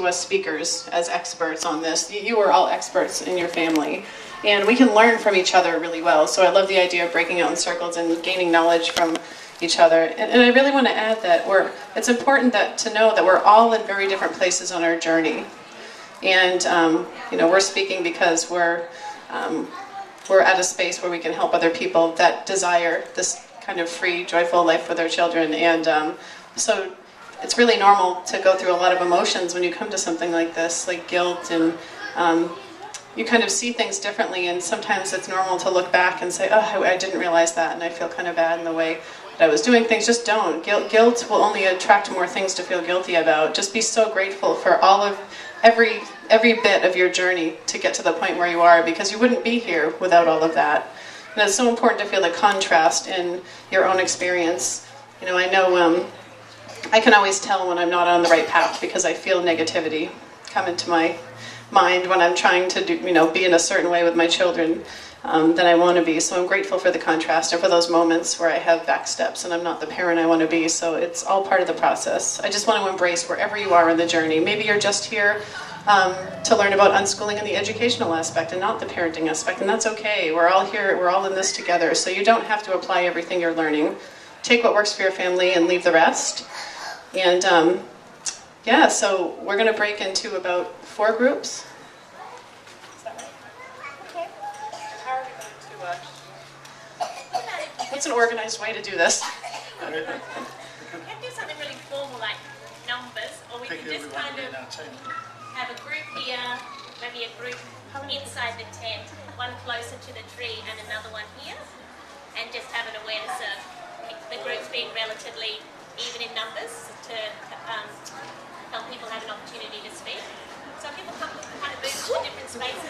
as speakers, as experts on this. You are all experts in your family, and we can learn from each other really well. So I love the idea of breaking out in circles and gaining knowledge from each other. And I really want to add that it's important to know that we're all in very different places on our journey. And we're speaking because we're at a space where we can help other people that desire this kind of free, joyful life with their children. And so it's really normal to go through a lot of emotions when you come to something like this, like guilt, and you kind of see things differently, and sometimes it's normal to look back and say, oh, I didn't realize that, and I feel kind of bad in the way that I was doing things. Just don't. Guilt will only attract more things to feel guilty about. Just be so grateful for every bit of your journey to get to the point where you are, because you wouldn't be here without all of that. And it's so important to feel the contrast in your own experience. I know I can always tell when I'm not on the right path because I feel negativity come into my mind when I'm trying to be in a certain way with my children than I want to be. So I'm grateful for the contrast and for those moments where I have back steps and I'm not the parent I want to be. So it's all part of the process. I just want to embrace wherever you are in the journey. Maybe you're just here to learn about unschooling and the educational aspect and not the parenting aspect, and that's okay. We're all here, we're all in this together, so you don't have to apply everything you're learning. Take what works for your family and leave the rest. And so we're going to break into about 4 groups. Is that right? Okay. And how are we going to... what's an organized way to do this? We can do something really formal like numbers, or we can just kind of have a group here, maybe a group inside the tent, one closer to the tree and another one here, and just have an awareness of the groups being relatively even in numbers to help people have an opportunity to speak. So people kind of move to different spaces